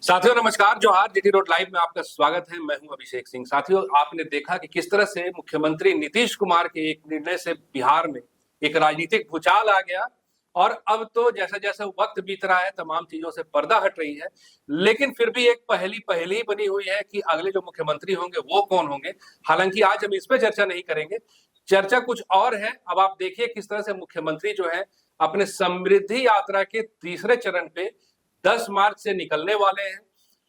साथियों नमस्कार, जोहार। जीटी रोड लाइव में आपका स्वागत है। मैं हूं अभिषेक सिंह। साथियों, आपने देखा कि किस तरह से मुख्यमंत्री नीतीश कुमार के एक निर्णय से बिहार में एक राजनीतिक भूचाल आ गया और अब तो जैसा जैसा वक्त बीत रहा है तमाम चीजों से पर्दा हट रही है, लेकिन फिर भी एक पहेली बनी हुई है कि अगले जो मुख्यमंत्री होंगे वो कौन होंगे। हालांकि आज हम इस पर चर्चा नहीं करेंगे, चर्चा कुछ और है। अब आप देखिए किस तरह से मुख्यमंत्री जो है अपने समृद्धि यात्रा के तीसरे चरण पे 10 मार्च से निकलने वाले हैं।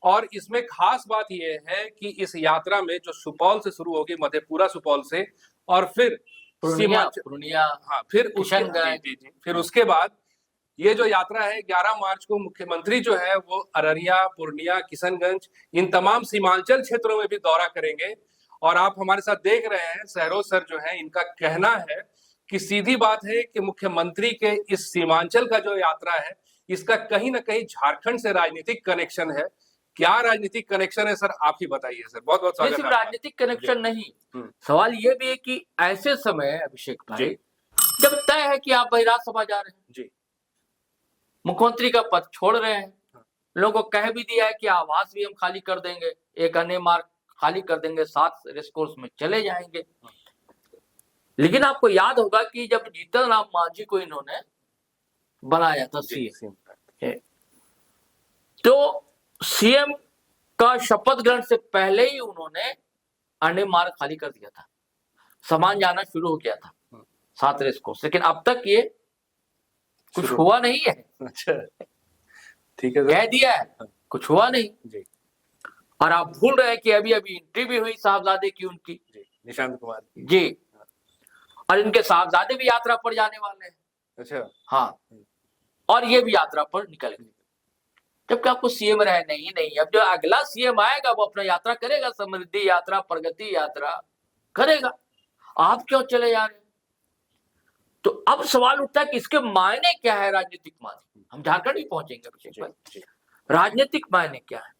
और इसमें खास बात यह है कि इस यात्रा में जो सुपौल से शुरू होगी, मधेपुरा सुपौल से, और फिर पूर्णिया, हाँ, फिर फिर उसके बाद ये जो यात्रा है 11 मार्च को मुख्यमंत्री जो है वो अररिया, पूर्णिया, किशनगंज, इन तमाम सीमांचल क्षेत्रों में भी दौरा करेंगे। और आप हमारे साथ देख रहे हैं सहरोज सर जो है, इनका कहना है कि सीधी बात है कि मुख्यमंत्री के इस सीमांचल का जो यात्रा है इसका कहीं ना कहीं झारखंड से राजनीतिक कनेक्शन है। क्या राजनीतिक कनेक्शन है सर, आप ही बताइए सर। बहुत बहुत स्वागत है। राजनीतिक कनेक्शन नहीं, सवाल ये भी है कि ऐसे समय अभिषेक भाई जब तय है कि आप राज्यसभा जा रहे हैं जी, मुख्यमंत्री का पद छोड़ रहे हैं, लोगों को कह भी दिया है कि आवास भी हम खाली कर देंगे, एक अन्य मार्ग खाली कर देंगे, 7 रेसकोर्स में चले जाएंगे। लेकिन आपको याद होगा कि जब जीतन राम मांझी को इन्होंने बनाया था सीएम, तो सीएम का शपथ ग्रहण से पहले ही उन्होंने अन्य मार्ग खाली कर दिया था, सामान जाना शुरू हो गया था 7 रेसकोर्स। लेकिन अब तक ये कुछ हुआ नहीं है। अच्छा, ठीक है, कह दिया है, कुछ हुआ नहीं जी। और आप भूल रहे हैं कि अभी अभी एंट्री भी हुई साहबजादे की, उनकी जी, निशांत कुमार की जी, और इनके साहबजादे भी यात्रा पर जाने वाले हैं। अच्छा, हाँ, और ये भी यात्रा पर निकल गए, जबकि आपको सीएम रहे नहीं। अब जो अगला सीएम आएगा वो अपना यात्रा करेगा, समृद्धि यात्रा, प्रगति यात्रा करेगा। आप क्यों चले जा रहे हैं? तो अब सवाल उठता है कि इसके मायने क्या है, राजनीतिक मायने। हम झारखंड भी पहुंचेंगे अभिषेक भाई, राजनीतिक मायने क्या है।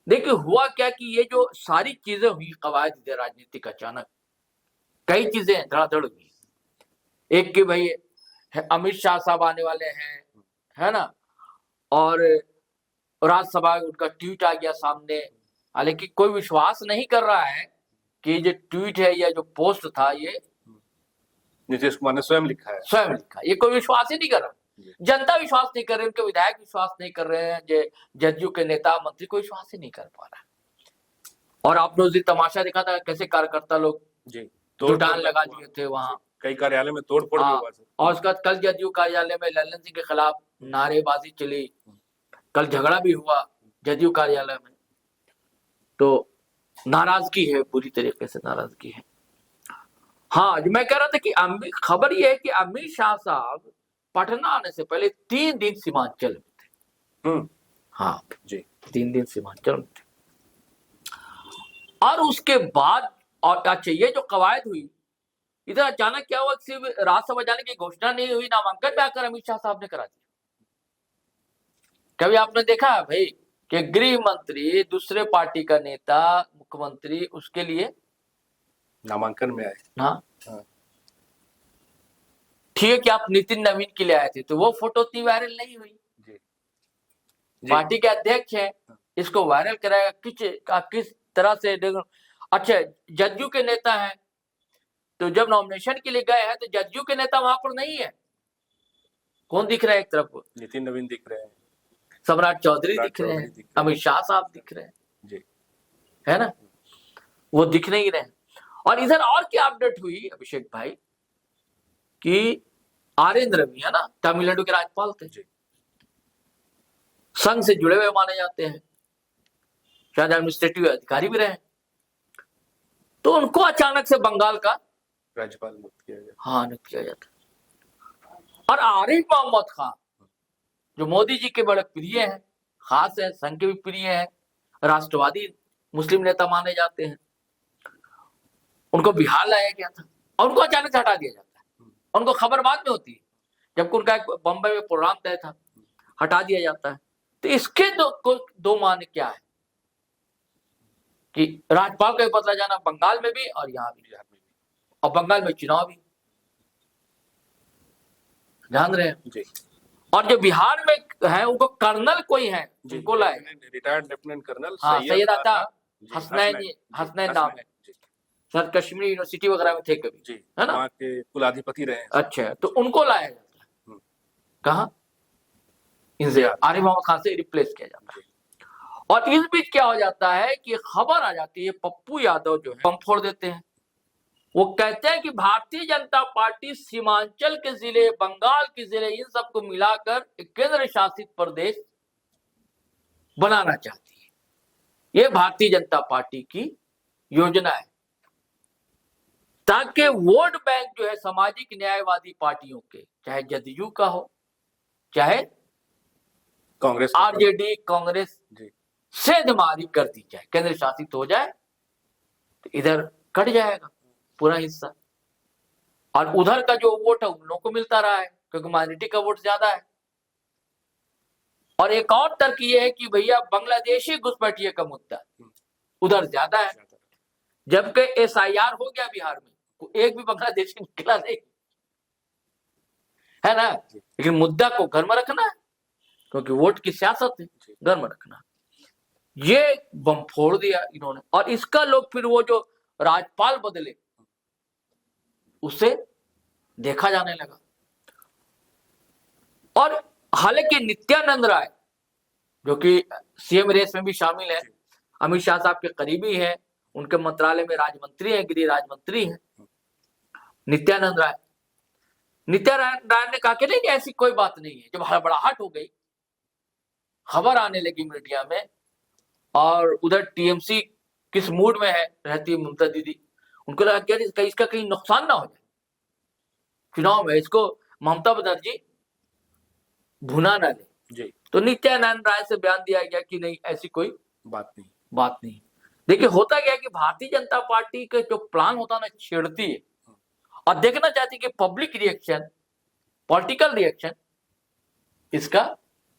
देखिए हुआ क्या कि ये जो सारी चीजें हुई, कवायद राजनीतिक, अचानक कई चीजें धड़ाधड़ हुई। एक कि भाई अमित शाह साहब आने वाले हैं, है ना, और राज्यसभा उनका ट्वीट आ गया सामने। हालांकि कोई विश्वास नहीं कर रहा है कि जो ट्वीट है या जो पोस्ट था ये नीतीश कुमार ने स्वयं लिखा है, ये कोई विश्वास ही नहीं कर रहा। जनता विश्वास नहीं कर रही, उनके विधायक विश्वास नहीं कर रहे हैं, जदयू के नेता मंत्री कोई विश्वास ही नहीं कर पा रहा है। और आपने उस दिन तमाशा देखा था कैसे कार्यकर्ता लोग जी जुटान लगा दिए थे, वहां कई कार्यालय में तोड़फोड़ भी हुआ। और उसका कल जदयू कार्यालय में लल्लन सिंह के खिलाफ नारेबाजी चली, कल झगड़ा भी हुआ जदयू कार्यालय में। तो नाराजगी है, पूरी तरीके से नाराजगी है। हाँ, जो मैं कह रहा था कि खबर यह है कि अमित शाह साहब पटना आने से पहले 3 दिन सीमांचल में थे। हाँ जी, 3 दिन सीमांचल में थे। और उसके बाद और अच्छा, ये जो कवायद हुई, इधर अचानक क्या हुआ, सिर्फ राज्यसभा जाने की घोषणा नहीं हुई, नामांकन भी आकर अमित शाह साहब ने करा दिया। कभी आपने देखा है भाई कि गृह मंत्री, दूसरे पार्टी का नेता, मुख्यमंत्री उसके लिए नामांकन में आए? हाँ, ठीक है कि आप नितिन नवीन के लिए आए थे, तो वो फोटो इतनी वायरल नहीं हुई जी। पार्टी के अध्यक्ष है, इसको वायरल कराएगा किस तरह से? देखो, अच्छा, जदयू के नेता है, तो जब नॉमिनेशन के लिए गए हैं तो जदयू के नेता वहां पर नहीं है। कौन दिख रहा है? एक तरफ नितिन नवीन दिख रहे हैं, सम्राट चौधरी दिख रहे हैं, अमित शाह साहब दिख रहे हैं जी, है ना, वो दिख नहीं रहे। और इधर और क्या अपडेट हुई अभिषेक भाई कि आर.एन. रवि, है ना, तमिलनाडु के राज्यपाल थे, संघ से जुड़े हुए माने जाते हैं, शायद एडमिनिस्ट्रेटिव अधिकारी भी रहे, तो उनको अचानक से बंगाल का राज्यपाल नियुक्त किया गया। हाँ, नियुक्त किया जाता। और आरिफ मोहम्मद खान जो मोदी जी के बड़े प्रिय हैं, खास है, संघ के भी प्रिय हैं, राष्ट्रवादी मुस्लिम नेता माने जाते हैं, उनको बिहार लाया गया था और उनको अचानक से हटा दिया जाता है। उनको खबर बाद में होती है, जबकि उनका एक बम्बई में प्रोग्राम तय था, हटा दिया जाता है। तो इसके दो माने क्या है कि राज्यपाल का बदला जाना बंगाल में भी और यहाँ भी, बिहार में भी, और बंगाल में चुनाव भी, ध्यान रहे जी। और जो बिहार में है उनको कर्नल कोई है उनको लाए, रिटायर्ड लेफ्टिनेंट कर्नल हाँ सैयद अता जी, हसनैन, हसनैन नाम है, सर कश्मीर यूनिवर्सिटी वगैरह में थे कभी, जी, है ना, वहाँ के कुलाधिपति रहे हैं। अच्छा, तो उनको लाया जाता है कहाँ, इनसे आरिफ मोहम्मद खान से रिप्लेस किया जाता है। और इस बीच क्या हो जाता है कि खबर आ जाती है, पप्पू यादव जो है बम फोड़ देते हैं। वो कहते हैं कि भारतीय जनता पार्टी सीमांचल के जिले, बंगाल के जिले, इन सबको मिलाकर एक केंद्र शासित प्रदेश बनाना चाहती है। ये भारतीय जनता पार्टी की योजना है, ताकि वोट बैंक जो है सामाजिक न्यायवादी पार्टियों के, चाहे जदयू का हो, चाहे कांग्रेस, आरजेडी, कांग्रेस, सेंधमारी कर दी जाए, केंद्र शासित हो जाए, तो इधर कट जाएगा पूरा हिस्सा, और उधर का जो वोट है उन लोगों को मिलता रहा है, क्योंकि माइनॉरिटी का वोट ज्यादा है। और एक और तर्क ये है कि भैया बांग्लादेशी घुसपैठिए का मुद्दा उधर ज्यादा है, जबकि एसआईआर हो गया बिहार में, तो एक भी बांग्लादेशी निकला नहीं, है ना, लेकिन मुद्दा को घर में रखना है, क्योंकि वोट की सियासत है, घर में रखना। ये बम फोड़ दिया इन्होंने, और इसका लोग फिर वो जो राज्यपाल बदले उसे देखा जाने लगा। और हालांकि नित्यानंद राय जो कि सीएम रेस में भी शामिल है, अमित शाह साहब के करीबी है, उनके मंत्रालय में राज्य हैं, गृह राज्य मंत्री हैं नित्यानंद राय ने कहा कि नहीं ऐसी कोई बात नहीं है। जब हड़बड़ाहट हो गई, खबर आने लगी मीडिया में, और उधर टीएमसी किस मूड में है रहती है ममता दीदी, उनको लगा कि इसका कहीं नुकसान ना हो जाए चुनाव में, इसको ममता बनर्जी भुना ना ले जी। तो नित्यानंद राय से बयान दिया गया कि नहीं ऐसी कोई बात नहीं। देखिए होता क्या है कि भारतीय जनता पार्टी का जो प्लान होता है ना, छेड़ती है और देखना चाहती है कि पब्लिक रिएक्शन, पॉलिटिकल रिएक्शन इसका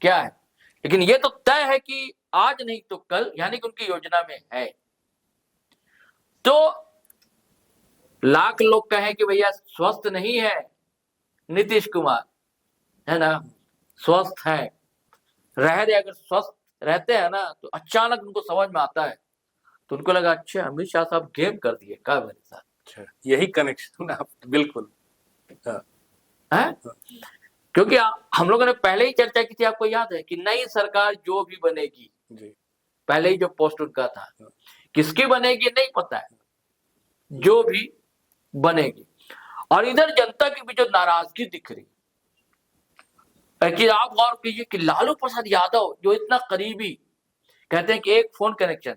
क्या है। लेकिन ये तो तय है कि आज नहीं तो कल, यानी कि उनकी योजना में है। तो लाख लोग कहें कि भैया स्वस्थ नहीं है नीतीश कुमार, है ना, स्वस्थ है, रह रहे, अगर स्वस्थ रहते हैं ना तो अचानक उनको समझ में आता है, तो उनको लगा अच्छा अमित शाह साहब गेम कर दिए क्या मेरे साथ। अच्छा, यही कनेक्शन आप बिल्कुल है, क्योंकि हम लोगों ने पहले ही चर्चा की थी, आपको याद है कि नई सरकार जो भी बनेगी जी, पहले ही जो पोस्ट उनका था, किसकी बनेगी नहीं पता है, जो भी बनेगी। और इधर जनता की भी जो नाराजगी दिख रही है कि आप गौर कीजिए कि लालू प्रसाद यादव जो इतना करीबी, कहते हैं कि एक फोन कनेक्शन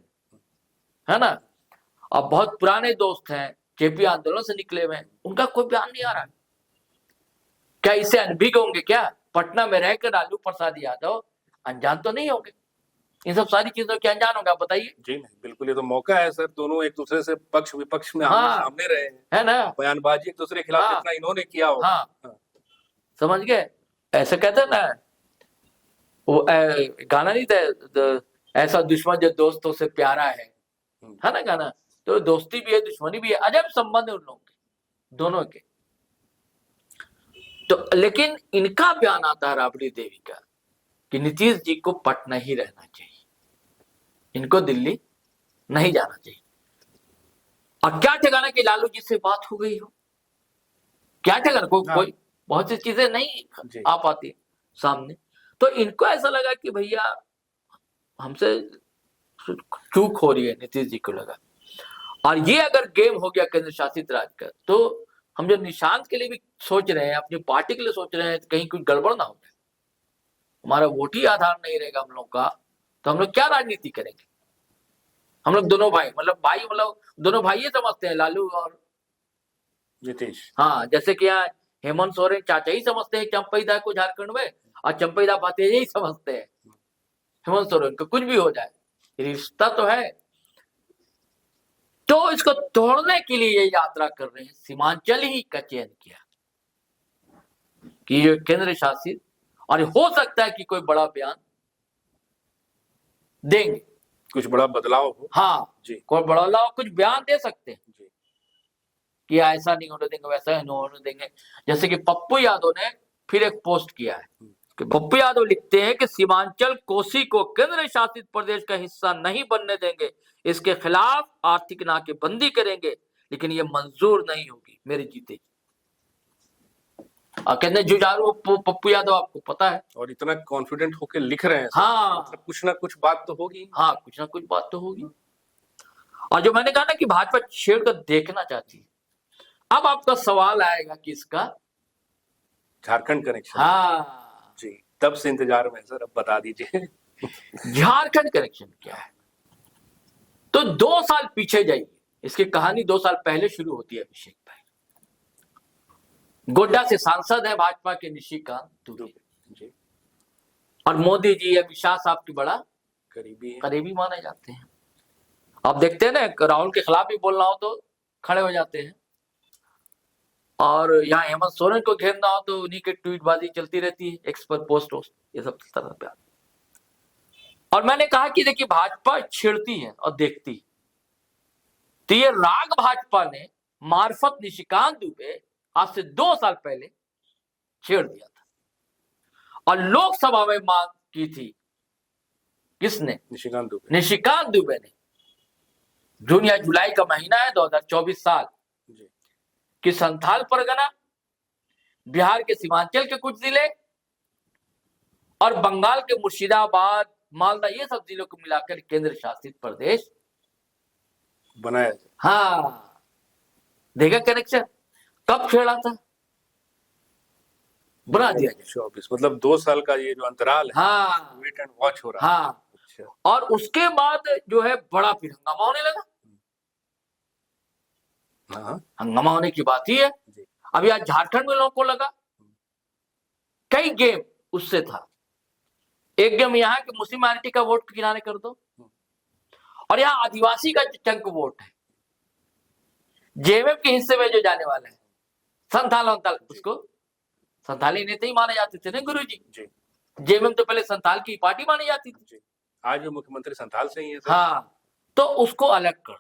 है ना, और बहुत पुराने दोस्त हैं, जेपी आंदोलन से निकले हुए हैं, उनका कोई बयान नहीं आ रहा। क्या इससे अनभिज्ञ होंगे क्या? पटना में रहकर लालू प्रसाद यादव अनजान तो नहीं होंगे, इन सब सारी चीजों के अनजान होगा, बताइए जी। नहीं बिल्कुल, ये तो मौका है सर, दोनों एक दूसरे से पक्ष विपक्ष में सामने रहे हैं, है ना, बयानबाजी एक दूसरे के खिलाफ जितना इन्होंने किया हो। समझ गए, ऐसे कहते हैं ना, वो गाना नहीं था, ऐसा दुश्मन जो दोस्तों से प्यारा है ना गाना, तो दोस्ती भी है दुश्मनी भी है, अजब संबंध है उन लोगों के दोनों के। तो लेकिन इनका बयान आता है राबड़ी देवी का कि नीतीश जी को पटना ही रहना चाहिए, इनको दिल्ली नहीं जाना चाहिए। और क्या ठिकाना कि लालू जी से बात हो गई हो, क्या ठिकाना, कोई बहुत सी चीजें नहीं आ पाती सामने। तो इनको ऐसा लगा कि भैया हमसे चूक हो रही है, नीतीश जी को लगा। और ये अगर गेम हो गया केंद्र शासित राज्य का, तो हम जो निशांत के लिए भी सोच रहे हैं, अपनी पार्टी के लिए सोच रहे हैं, कहीं कुछ गड़बड़ ना हो जाए, हमारा वोट ही आधार नहीं रहेगा हम लोग का, तो हम लोग क्या राजनीति करेंगे। हम लोग दोनों भाई, मतलब दोनों भाई ही समझते हैं, लालू और नीतीश। हाँ, जैसे कि यहाँ हेमंत सोरेन चाचा ही समझते हैं चंपईदा को झारखंड में, और चंपईदा बातें यही समझते हैं हेमंत सोरेन को, कुछ भी हो जाए रिश्ता तो है। तो इसको तोड़ने के लिए ये यात्रा कर रहे हैं, सीमांचल ही का चयन किया कि ये केंद्र शासित, और हो सकता है कि कोई बड़ा बयान देंगे, कुछ बड़ा बदलाव हो। हाँ जी, कोई बड़ा बदलाव, कुछ बयान दे सकते हैं जी, कि ऐसा नहीं होने देंगे, वैसा नहीं होने देंगे। जैसे कि पप्पू यादव ने फिर एक पोस्ट किया है, कि पप्पू यादव लिखते हैं कि सीमांचल कोसी को केंद्र शासित प्रदेश का हिस्सा नहीं बनने देंगे, इसके खिलाफ आर्थिक नाकेबंदी करेंगे, लेकिन ये मंजूर नहीं होगी मेरे जीते। कहते जुझारू पप्पू यादव, आपको पता है, और इतना कॉन्फिडेंट होकर लिख रहे हैं। हाँ, मतलब कुछ ना कुछ बात तो होगी। हाँ, कुछ ना कुछ बात तो होगी। और जो मैंने कहा ना कि भाजपा छेड़ कर देखना चाहती है, अब आपका सवाल आएगा कि इसका झारखंड कनेक्शन। हाँ जी, तब से इंतजार में सर, अब बता दीजिए। झारखंड कनेक्शन क्या है। तो 2 साल पीछे जाइए, इसकी कहानी 2 साल पहले शुरू होती है। अभिषेक भाई गोड्डा से सांसद है भाजपा के निशिकांत दुबे जी, और मोदी जी अमित शाह साहब की बड़ा करीबी माने जाते हैं। आप देखते हैं ना, राहुल के खिलाफ भी बोलना हो तो खड़े हो जाते हैं, और यहाँ हेमंत सोरेन को घेरना हो तो उन्हीं के ट्वीटबाजी चलती रहती है, एक्स पर पोस्ट ये सब तरह पे। और मैंने कहा कि देखिए भाजपा छेड़ती है और देखती, तो ये राग भाजपा ने मार्फत निशिकांत दुबे आज से 2 साल पहले छेड़ दिया था, और लोकसभा में मांग की थी। किसने? निशिकांत दुबे ने। जून या जुलाई का महीना है 2024 साल कि संथाल परगना, बिहार के सीमांचल के कुछ जिले और बंगाल के मुर्शिदाबाद, मालदा, ये सब जिलों को मिलाकर केंद्र शासित प्रदेश बनाया। हाँ, देखा कनेक्शन कब छेड़ा था, बना दिया। 24 मतलब 2 साल का ये जो अंतराल है, हाँ, वेट एंड वॉच हो रहा है। हाँ, अच्छा। और उसके बाद जो है बड़ा फिर हंगामा होने लगा। हाँ, हंगामा होने की बात ही है। अभी आज झारखंड में लोगों को लगा, कई गेम उससे था। एक गेम यहाँ के मुस्लिम माइनॉरिटी का वोट किनारे कर दो, और यहाँ आदिवासी का चंक वोट है जेएमएम के हिस्से में जो जाने वाला है, संथाल वंथाल, उसको संथाली नेता ही माने जाते थे ना गुरुजी। जेएमएम तो पहले संथाल की पार्टी मानी जाती थी, आज भी मुख्यमंत्री संथाल से ही है। हाँ, तो उसको अलग कर दो।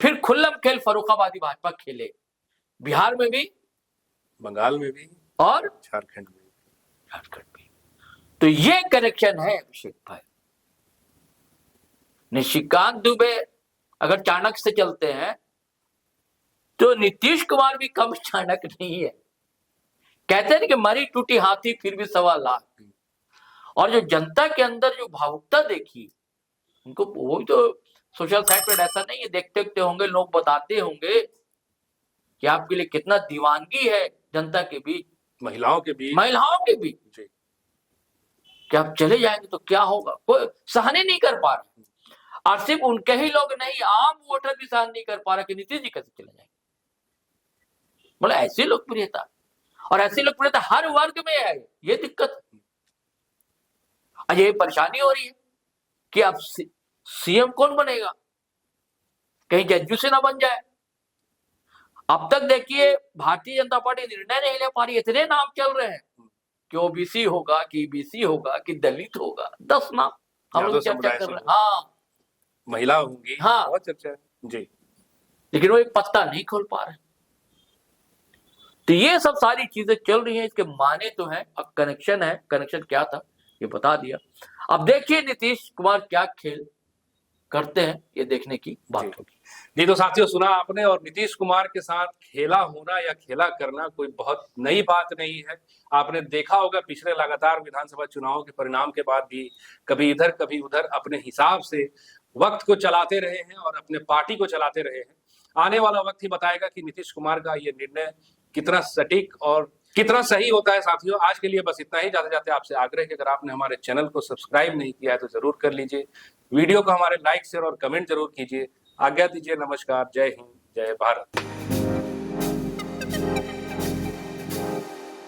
फिर खुल्लम खेल फर्रुखाबादी भाजपा खेले, बिहार में भी, बंगाल में भी और झारखंड में भी। तो ये कनेक्शन है अभिषेक भाई। निशिकांत दुबे अगर चाणक्य से चलते हैं तो नीतीश कुमार भी कम चाणक्य नहीं है। कहते हैं कि मरी टूटी हाथी फिर भी 1.25 लाख। और जो जनता के अंदर जो भावुकता देखी, उनको वो तो सोशल साइट पर ऐसा नहीं है, देखते देखते होंगे लोग बताते होंगे कि आपके लिए कितना दीवानगी है जनता के बीच, महिलाओं के बीच कि आप चले जाएंगे तो क्या होगा, कोई सहने नहीं कर पा रहा। और सिर्फ उनके ही लोग नहीं, आम वोटर भी सहन नहीं कर पा रहा कि नीतीश जी कैसे चले जाएंगे। बोले ऐसी लोकप्रियता, और ऐसी लोकप्रियता हर वर्ग में है, ये दिक्कत। ये परेशानी हो रही है कि अब सीएम कौन बनेगा, कहीं जज्जू से ना बन जाए। अब तक देखिए भारतीय जनता पार्टी निर्णय नहीं ले पा रही, इतने नाम चल रहे हैं कि ओबीसी होगा, कि बीसी होगा, कि दलित होगा, 10 नाम हम लोग चर्चा कर रहे हैं। हाँ, महिला होंगी, हाँ, बहुत चर्चा जी, लेकिन वो एक पत्ता नहीं खोल पा रहे। तो ये सब सारी चीजें चल रही हैं, इसके माने तो हैं। अब कनेक्शन है, कनेक्शन क्या था ये बता दिया। अब देखिए नीतीश कुमार क्या खेल करते हैं, ये देखने की बात होगी। जी, तो साथियों सुना आपने, और नीतीश कुमार के साथ खेला होना या खेला करना कोई बहुत नई बात नहीं है। आपने देखा होगा पिछले लगातार विधानसभा चुनावों के परिणाम के बाद भी कभी इधर कभी उधर अपने हिसाब से वक्त को चलाते रहे हैं और अपने पार्टी को चलाते रहे हैं। आने वाला वक्त ही बताएगा कि नीतीश कुमार का ये निर्णय कितना सटीक और कितना सही होता है। साथियों आज के लिए बस इतना ही। जाते जाते आपसे आग्रह है कि अगर आपने हमारे चैनल को सब्सक्राइब नहीं किया है तो जरूर कर लीजिए, वीडियो को हमारे लाइक शेयर और कमेंट जरूर कीजिए। आज्ञा दीजिए, नमस्कार, जय हिंद, जय भारत।